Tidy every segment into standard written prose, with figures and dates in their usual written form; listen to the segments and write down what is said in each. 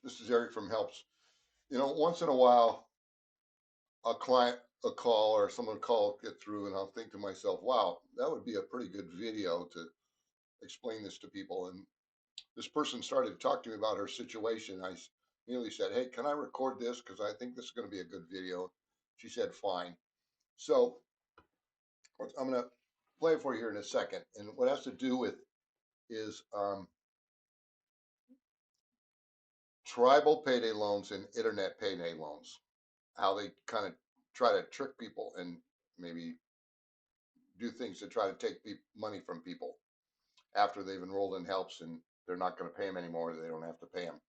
This is Eric from Helps. Once in a while, a client, a call, or someone call get through, and I'll think to myself, wow, that would be a pretty good video to explain this to people. And this person started to talk to me about her situation. I immediately said, hey, can I record this? Because I think this is going to be a good video. She said, fine. So I'm going to play it for you here in a second. And what it has to do with is tribal payday loans and internet payday loans, how they kind of try to trick people and maybe do things to try to take money from people after they've enrolled in Helps and they're not going to pay them anymore. They don't have to pay them.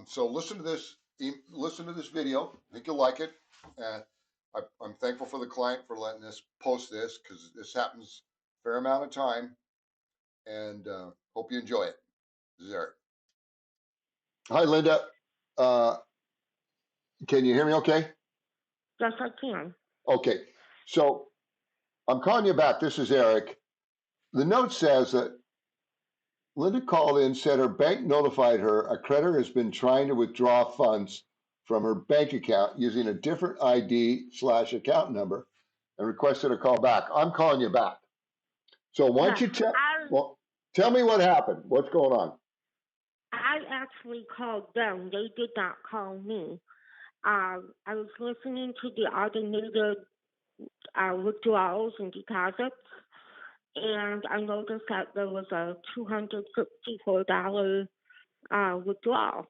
So listen to this. Listen to this video. I think you'll like it. And I'm thankful for the client for letting us post this because this happens a fair amount of time. And hope you enjoy it. This is Eric. Hi, Linda. Can you hear me okay? Yes, I can. Okay. So I'm calling you back. This is Eric. The note says that Linda called in, said her bank notified her a creditor has been trying to withdraw funds from her bank account using a different ID/account number and requested a call back. I'm calling you back. So why don't you tell me what happened? What's going on? I actually called them. They did not call me. I was listening to the automated withdrawals and deposits, and I noticed that there was a $264 withdrawal.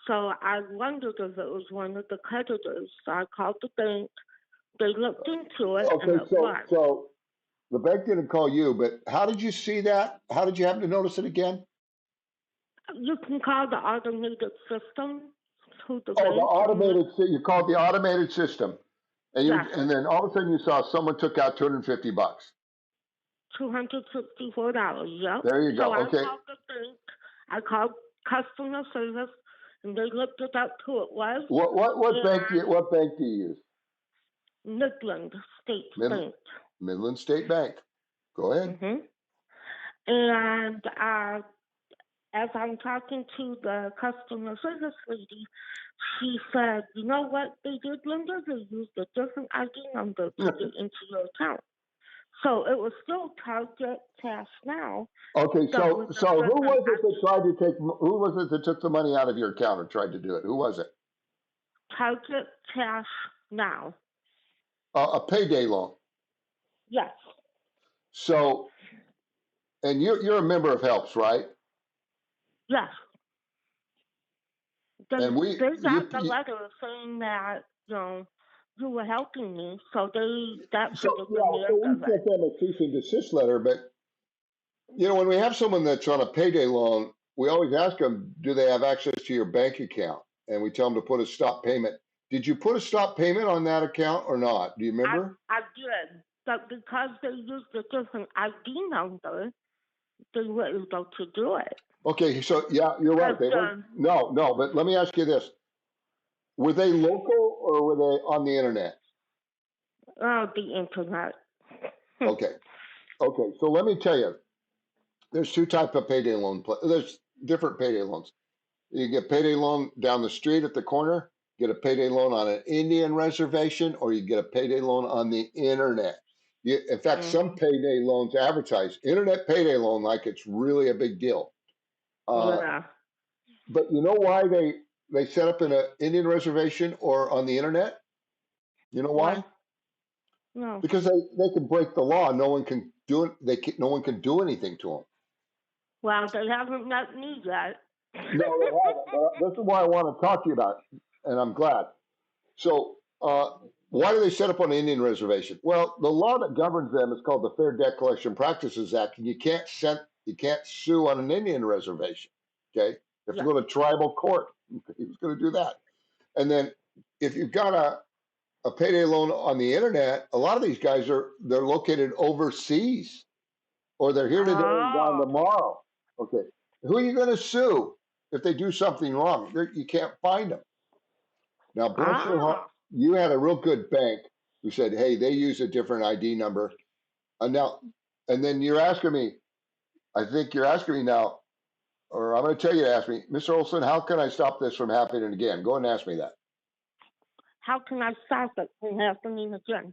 So I wondered if it was one of the creditors. So I called the bank. They looked into it, and it was. So the bank didn't call you, but how did you see that? How did you happen to notice it again? You can call the automated system. The automated. You called the automated system, and and then all of a sudden you saw someone took out $250. $264. Yep. There you go. So okay. I called the bank. I called customer service, and they looked it up who it was. What bank do you use? Midland State Bank. Midland State Bank. Go ahead. And as I'm talking to the customer service lady, she said, you know what they did, Linda? They used a different ID number to get into your account. So it was still Target Cash Now. Okay, so who was it that took the money out of your account or tried to do it? Who was it? Target Cash Now. A payday loan. Yes. So, and you're a member of Helps, right? Yes. They got the letter saying that, you were helping me, so that's we sent them a cease and desist letter, but when we have someone that's on a payday loan, we always ask them, do they have access to your bank account? And we tell them to put a stop payment. Did you put a stop payment on that account or not? Do you remember? I did, but because they used a different ID number, they were able to do it. Okay, so yeah, you're right. No, but let me ask you this. Were they local or were they on the internet? The internet. Okay, so let me tell you, there's two types of payday loan. There's different payday loans. You get payday loan down the street at the corner, get a payday loan on an Indian reservation, or you get a payday loan on the internet. In fact, some payday loans advertise internet payday loan like it's really a big deal. But you know why they set up in an Indian reservation or on the internet? You know why? No. Because they can break the law. No one can do it. No one can do anything to them. Well, they haven't met me yet. No, they haven't. This is why I want to talk to you about it, and I'm glad. So, why do they set up on an Indian reservation? Well, the law that governs them is called the Fair Debt Collection Practices Act, and you can't sue on an Indian reservation. Okay, you have to go to tribal court. Who's going to do that? And then, if you've got a payday loan on the internet, a lot of these guys they're located overseas, or they're here today and gone tomorrow. Okay, who are you going to sue if they do something wrong? You can't find them. Now, bless your heart, you had a real good bank who said, hey, they use a different ID number. And then you're asking me, I think you're asking me now, or I'm going to tell you to ask me, Mr. Olson, how can I stop this from happening again? Go and ask me that. How can I stop it from happening again?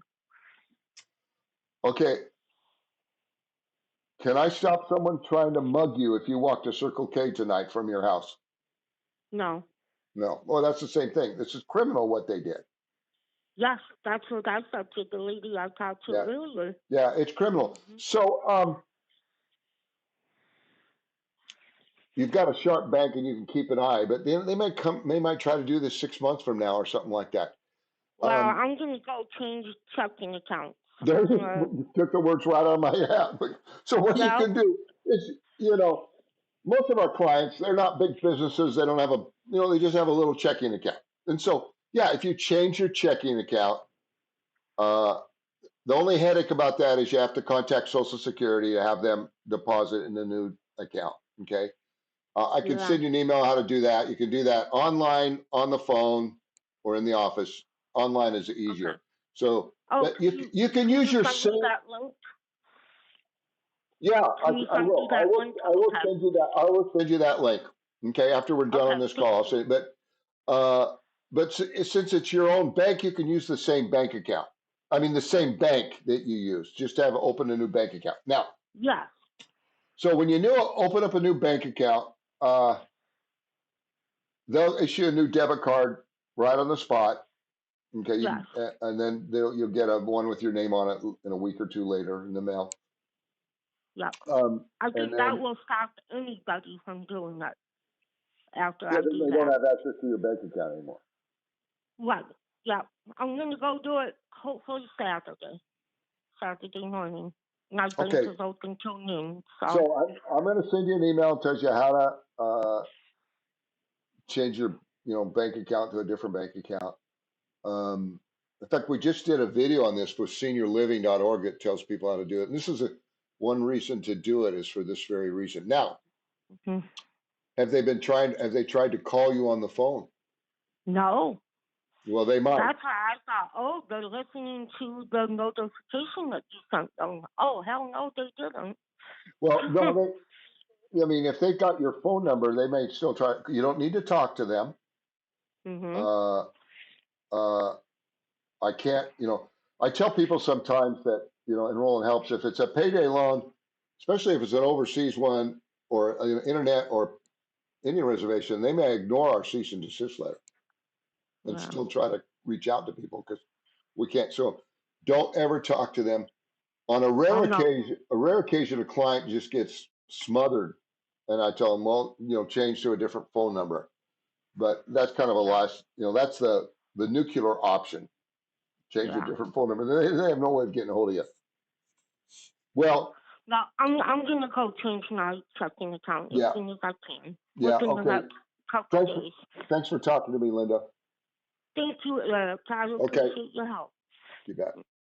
Okay. Can I stop someone trying to mug you if you walk to Circle K tonight from your house? No. No. Well, that's the same thing. This is criminal what they did. Yes, that's what I said to the lady I talked to Yeah. earlier. Yeah, it's criminal. So you've got a sharp bank and you can keep an eye, but they might try to do this 6 months from now or something like that. Well, I'm gonna go change checking accounts. There's you took the words right out of my head. So what you can do is, most of our clients, they're not big businesses. They don't have they just have a little checking account. And so, yeah, if you change your checking account, the only headache about that is you have to contact Social Security to have them deposit in the new account. Okay. I can send you an email how to do that. You can do that online, on the phone, or in the office. Online is easier. Okay. So you can use your same. That link? Yeah, I will. I will. Link? I will send you that. I will send you that link. Okay, after we're done on this call, I'll say. But since it's your own bank, you can use the same bank account. I mean, the same bank that you use. Just have open a new bank account. Now. Yeah. So when you open up a new bank account, they'll issue a new debit card right on the spot. Okay. Yes. And then you'll get one with your name on it in a week or two later in the mail. Yeah. I think that will stop anybody from doing that after I do that. They don't have access to your bank account anymore. Right. Yeah. I'm going to go do it hopefully Saturday morning. My bank is open till noon. So I'm going to send you an email that tells you how to change your bank account to a different bank account. In fact, we just did a video on this with seniorliving.org that tells people how to do it. And this is one reason to do it is for this very reason. Now, have they tried to call you on the phone? No. Well, they might. That's why I thought, they're listening to the notification that you sent them. Oh, hell no, they didn't. Well, no, if they've got your phone number, they may still try. You don't need to talk to them. I can't, I tell people sometimes that, enrolling helps. If it's a payday loan, especially if it's an overseas one or an internet or Indian reservation, they may ignore our cease and desist letter and still try to reach out to people because we can't sue them. Don't ever talk to them. On a rare occasion, a client just gets smothered, and I tell them, well, change to a different phone number. But that's kind of a last, that's the nuclear option. Change a different phone number. They have no way of getting a hold of you. Well, no, I'm gonna go change my checking account as soon as I can. Yeah. Within the next couple days. Thanks for talking to me, Linda. Thank you, Eric. I appreciate your help. You bet.